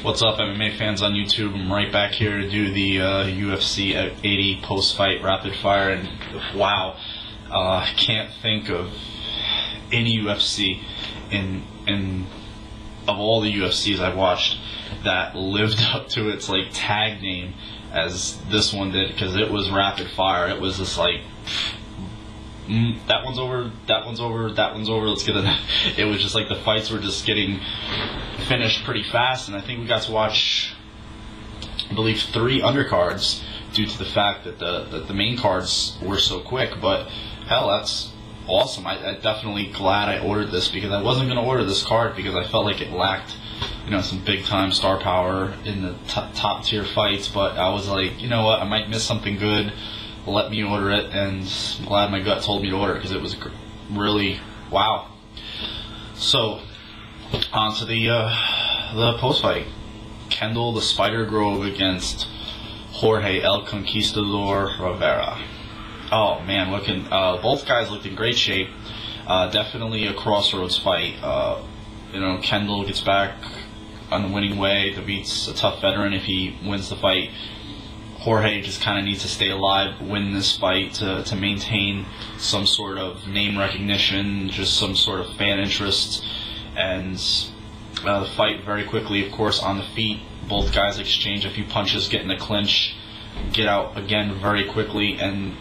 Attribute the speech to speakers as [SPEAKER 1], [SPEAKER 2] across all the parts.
[SPEAKER 1] What's up, MMA fans on YouTube? I'm right back here to do the UFC 80 post-fight rapid fire, and wow, I can't think of any UFC of all the UFCs I've watched that lived up to its like tag name as this one did, because it was rapid fire. It was just like that one's over, that one's over, that one's over, let's get it. It was just like the fights were just getting finished pretty fast, and I think we got to watch, I believe, 3 undercards due to the fact that the main cards were so quick. But hell, that's awesome. I definitely glad I ordered this, because I wasn't going to order this card because I felt like it lacked, you know, some big time star power in the top tier fights. But I was like, you know what, I might miss something good. Let me order it, and I'm glad my gut told me to order it, because it was really wow. So on to the post fight. Kendall the Spider Grove against Jorge El Conquistador Rivera. Oh man, both guys looked in great shape. Definitely a crossroads fight. You know, Kendall gets back on the winning way, defeats a tough veteran if he wins the fight. Jorge just kind of needs to stay alive, win this fight to maintain some sort of name recognition, just some sort of fan interest. And the fight very quickly, of course, on the feet. Both guys exchange a few punches, get in the clinch, get out again very quickly, and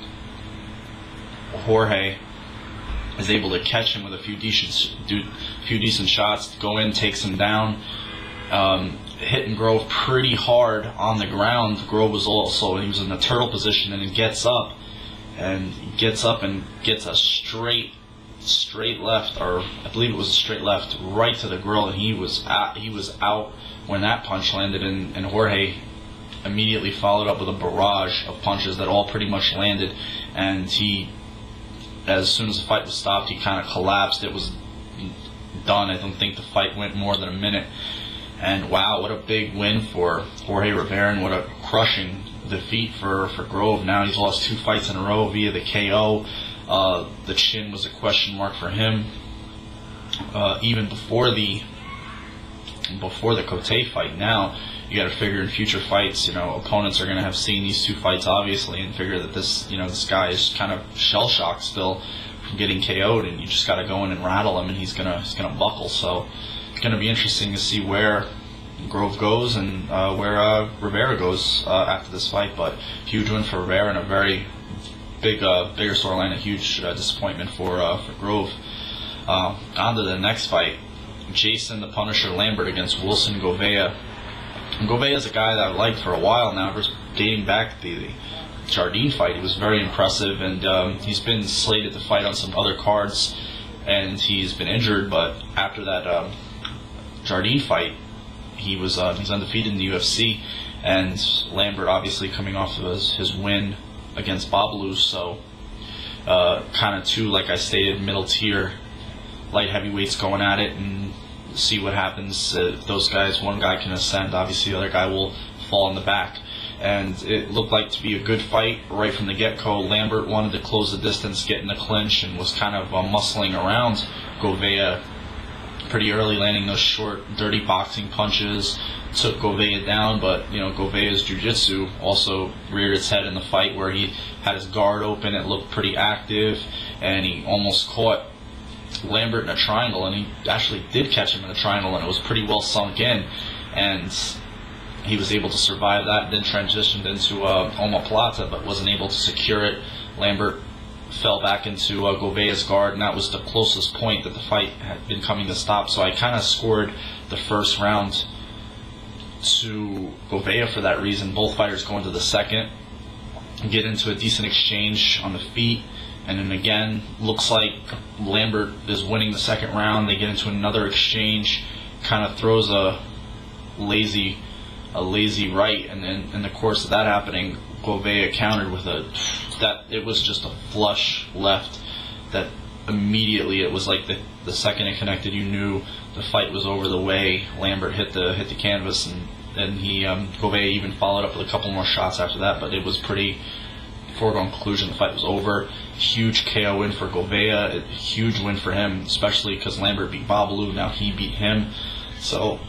[SPEAKER 1] Jorge is able to catch him with a few decent shots, go in, takes him down. Hitting Grove pretty hard on the ground. Grove was also, he was in the turtle position, and he gets up and gets a straight left, or I believe it was a straight left, right to the grill, and he was out when that punch landed, and Jorge immediately followed up with a barrage of punches that all pretty much landed, and he, as soon as the fight was stopped, he kind of collapsed. It was done. I don't think the fight went more than a minute. And wow, what a big win for Jorge Rivera, and what a crushing defeat for Grove. Now he's lost 2 fights in a row via the KO. The chin was a question mark for him. Even before the Cote fight. Now you got to figure in future fights, you know, opponents are going to have seen these 2 fights obviously, and figure that this guy is kind of shell shocked still from getting KO'd, and you just got to go in and rattle him, and he's gonna buckle. So it's going to be interesting to see where Grove goes and where Rivera goes after this fight. But huge win for Rivera, and a very bigger storyline, a huge disappointment for Grove. On to the next fight. Jason the Punisher Lambert against Wilson Gouveia. Gouveia is a guy that I've liked for a while now, just dating back the Jardine fight. He was very impressive, and he's been slated to fight on some other cards, and he's been injured. But after that Jardine fight, he's undefeated in the UFC, and Lambert obviously coming off of his win against Babalu, so kind of 2, like I stated, middle tier light heavyweights going at it, and see what happens. Those guys, one guy can ascend, obviously the other guy will fall in the back. And it looked like to be a good fight right from the get-go. Lambert wanted to close the distance, get in the clinch, and was kind of muscling around Gouveia pretty early, landing those short, dirty boxing punches, took Gouveia down. But you know, Gouveia's jiu-jitsu also reared its head in the fight, where he had his guard open. It looked pretty active, and he almost caught Lambert in a triangle, and he actually did catch him in a triangle, and it was pretty well sunk in, and he was able to survive that, then transitioned into omoplata, but wasn't able to secure it. Lambert fell back into Gouveia's guard, and that was the closest point that the fight had been coming to stop. So I kind of scored the first round to Gouveia for that reason. Both fighters go into the second, get into a decent exchange on the feet, and then again, looks like Lambert is winning the second round. They get into another exchange, kind of throws a lazy right, and then in the course of that happening, Gouveia countered with it was just a flush left that immediately, it was like the second it connected, you knew the fight was over. The way Lambert hit the canvas, and Gouveia even followed up with a couple more shots after that, but it was pretty foregone conclusion. The fight was over. Huge KO win for Gouveia. A huge win for him, especially because Lambert beat Babalu. Now he beat him. So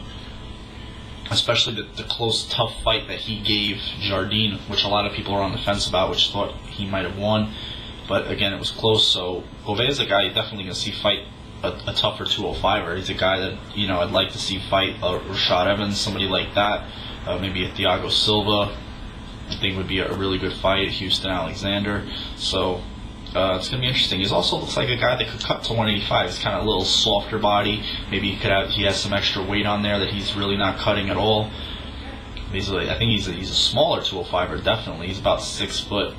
[SPEAKER 1] especially the close, tough fight that he gave Jardine, which a lot of people are on the fence about, which thought he might have won. But again, it was close. So Bové is a guy you're definitely going to see fight a tougher 205er. He's a guy that, you know, I'd like to see fight Rashad Evans, somebody like that. Maybe a Thiago Silva, I think would be a really good fight. Houston Alexander. So it's going to be interesting. He also looks like a guy that could cut to 185. He's kind of a little softer body. Maybe he has some extra weight on there that he's really not cutting at all. I think he's a smaller 205er, definitely. He's about 6 foot,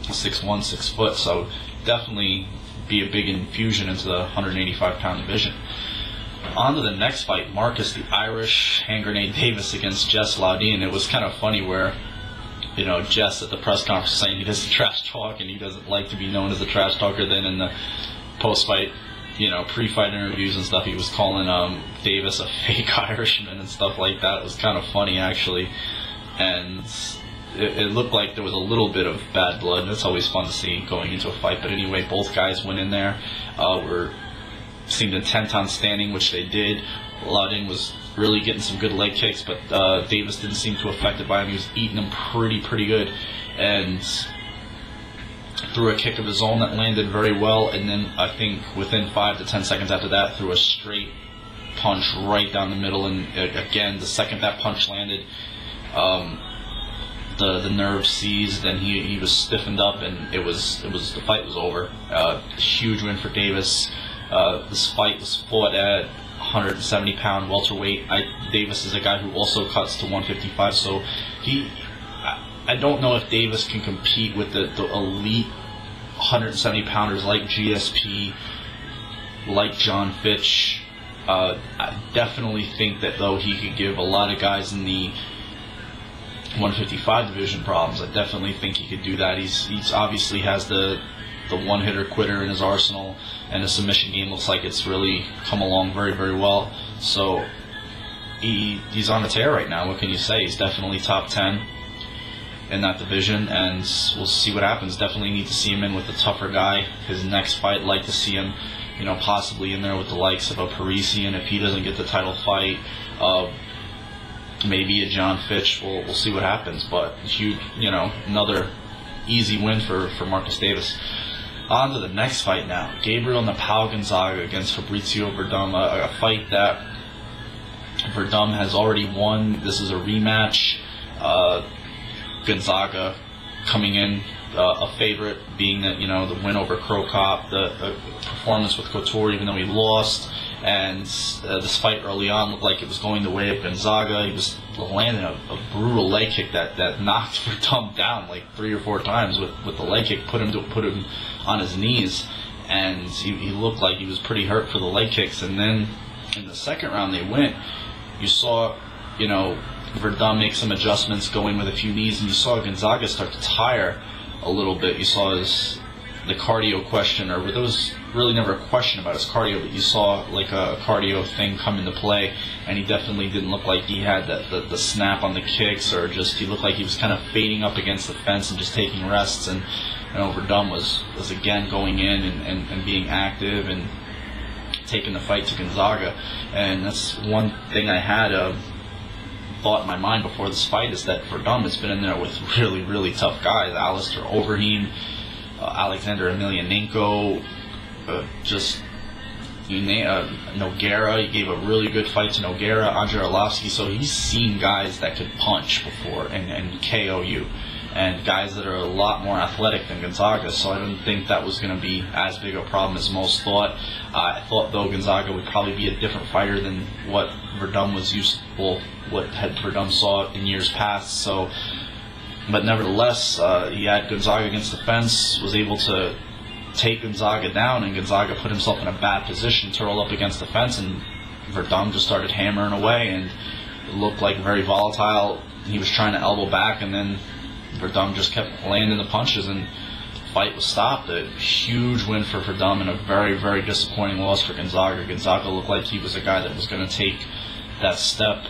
[SPEAKER 1] 6'1", 6 foot. So definitely be a big infusion into the 185-pound division. On to the next fight, Marcus the Irish Hand Grenade Davis against Jess Laudine. It was kind of funny where, you know, Jess at the press conference saying he doesn't trash talk and he doesn't like to be known as a trash talker. Then in the post-fight, you know, pre-fight interviews and stuff, he was calling Davis a fake Irishman and stuff like that. It was kind of funny, actually. And it looked like there was a little bit of bad blood. It's always fun to see going into a fight. But anyway, both guys went in there. Seemed intent on standing, which they did. Laudine was really getting some good leg kicks, but Davis didn't seem too affected by him. He was eating them pretty good, and threw a kick of his own that landed very well. And then I think within 5 to 10 seconds after that, threw a straight punch right down the middle. And again, the second that punch landed, the nerve seized, and he was stiffened up, and the fight was over. Huge win for Davis. This fight was fought at 170-pound welterweight. Davis is a guy who also cuts to 155, so I don't know if Davis can compete with the elite 170-pounders like GSP, like John Fitch. I definitely think that, though, he could give a lot of guys in the 155 division problems. I definitely think he could do that. He's obviously has the one-hitter quitter in his arsenal, and the submission game looks like it's really come along very well. So he's on a tear right now. What can you say? He's definitely top 10 in that division, and we'll see what happens. Definitely need to see him in with a tougher guy. His next fight, like to see him, you know, possibly in there with the likes of a Parisian if he doesn't get the title fight. Maybe a John Fitch. We'll see what happens. But huge, you know, another easy win for Marcus Davis. On to the next fight now. Gabriel Napao Gonzaga against Fabrizio Verdum. A fight that Verdum has already won. This is a rematch. Gonzaga coming in a favorite, being that, you know, the win over Crow Cop, the performance with Couture, even though he lost. And this fight early on looked like it was going the way of Gonzaga. He was landing a brutal leg kick that knocked Verdum down like 3 or 4 times with the leg kick, put him on his knees, and he looked like he was pretty hurt for the leg kicks. And then in the second round they went, you saw, you know, Verdum make some adjustments, going with a few knees, and you saw Gonzaga start to tire a little bit. You saw the cardio question, or there was really never a question about his cardio, but you saw like a cardio thing come into play, and he definitely didn't look like he had the snap on the kicks, or just he looked like he was kind of fading up against the fence and just taking rests. And you know, Verdum was again going in and being active and taking the fight to Gonzaga. And that's one thing I had thought in my mind before this fight, is that Verdum has been in there with really tough guys. Alistair Overeem, Alexander Emelianenko, Nogueira. He gave a really good fight to Nogueira, Andrei Arlovsky. So he's seen guys that could punch before and KO you, and guys that are a lot more athletic than Gonzaga. So I didn't think that was going to be as big a problem as most thought. I thought, though, Gonzaga would probably be a different fighter than what Verdum was used to, well, what had Verdum saw in years past. So, but nevertheless, he had Gonzaga against the fence, was able to take Gonzaga down, and Gonzaga put himself in a bad position to roll up against the fence, and Verdum just started hammering away, and it looked like very volatile. He was trying to elbow back, and then Verdum just kept landing the punches, and the fight was stopped. A huge win for Verdum, and a very disappointing loss for Gonzaga. Gonzaga looked like he was a guy that was going to take that step,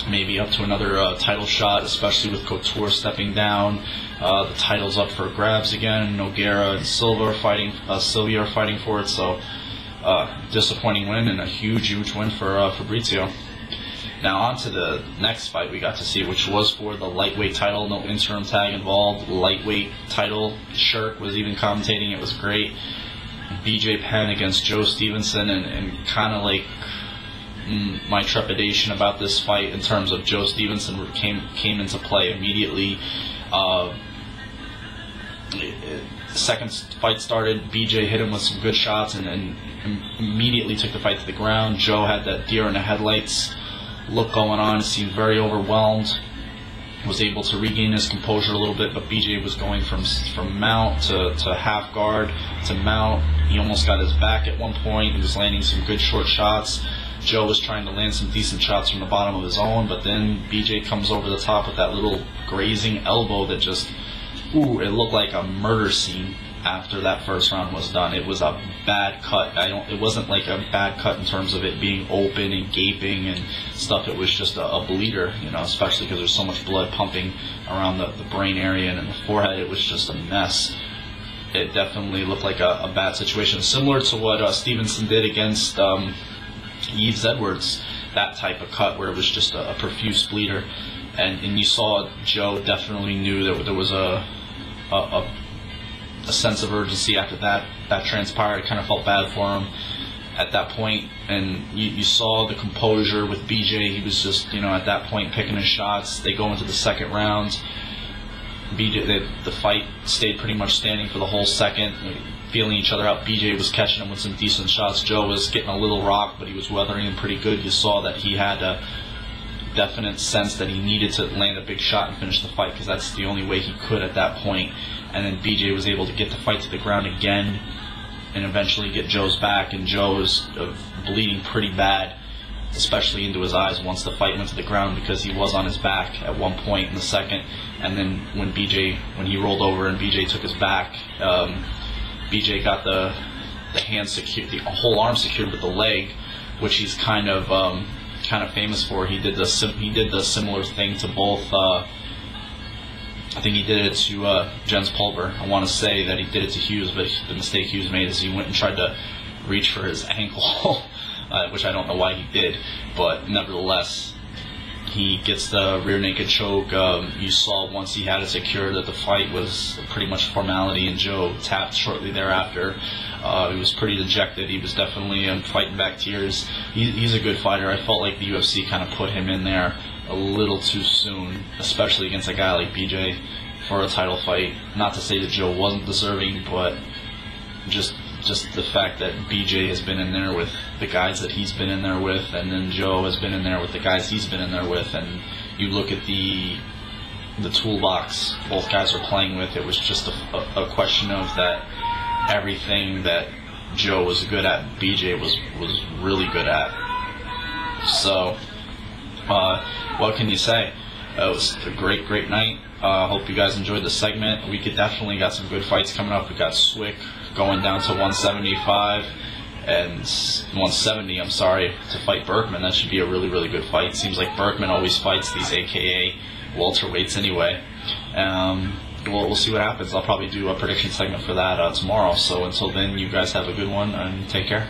[SPEAKER 1] maybe up to another title shot, especially with Couture stepping down. The title's up for grabs again. Nogueira and Silva are fighting for it. So disappointing win, and a huge win for Fabrizio. Now on to the next fight we got to see, which was for the lightweight title. No interim tag involved. Lightweight title. Shirk was even commentating. It was great. BJ Penn against Joe Stevenson, and kind of like my trepidation about this fight in terms of Joe Stevenson came into play immediately. Second fight started, BJ hit him with some good shots and immediately took the fight to the ground. Joe had that deer in the headlights look going on, seemed very overwhelmed, was able to regain his composure a little bit, but BJ was going from mount to half guard to mount. He almost got his back at one point. He was landing some good short shots. Joe was trying to land some decent shots from the bottom of his own, but then BJ comes over the top with that little grazing elbow that just, ooh, it looked like a murder scene after that first round was done. It was a bad cut. It wasn't like a bad cut in terms of it being open and gaping and stuff. It was just a bleeder, you know, especially because there's so much blood pumping around the brain area and in the forehead. It was just a mess. It definitely looked like a bad situation, similar to what Stevenson did against Yves Edwards, that type of cut where it was just a profuse bleeder. And you saw Joe definitely knew that there was a sense of urgency after that transpired. I kind of felt bad for him at that point, and you saw the composure with BJ. He was just, you know, at that point picking his shots. They go into the second round. BJ, the fight stayed pretty much standing for the whole second, feeling each other out. BJ was catching him with some decent shots. Joe was getting a little rocked, but he was weathering him pretty good. You saw that he had a definite sense that he needed to land a big shot and finish the fight, because that's the only way he could at that point. And then BJ was able to get the fight to the ground again and eventually get Joe's back, and Joe was bleeding pretty bad, especially into his eyes once the fight went to the ground, because he was on his back at one point in the second. And then when he rolled over and BJ took his back, BJ got the hand secured, the whole arm secured with the leg, which he's kind of famous for. He did the similar thing to both. I think he did it to Jens Pulver. I want to say that he did it to Hughes, but the mistake Hughes made is he went and tried to reach for his ankle, which I don't know why he did, but nevertheless, he gets the rear naked choke. You saw once he had it secured that the fight was pretty much formality, and Joe tapped shortly thereafter. He was pretty dejected. He was definitely fighting back tears. He's a good fighter. I felt like the UFC kind of put him in there a little too soon, especially against a guy like BJ for a title fight. Not to say that Joe wasn't deserving, but just the fact that BJ has been in there with the guys that he's been in there with, and then Joe has been in there with the guys he's been in there with, and you look at the toolbox both guys are playing with, it was just a question of that everything that Joe was good at, BJ was really good at. So what can you say? It was a great night. Hope you guys enjoyed the segment. We definitely got some good fights coming up. We got Swick going down to 175 and 170, I'm sorry, to fight Berkman. That should be a really good fight. Seems like Berkman always fights these AKA welterweights anyway. We'll see what happens. I'll probably do a prediction segment for that tomorrow. So until then, you guys have a good one and take care.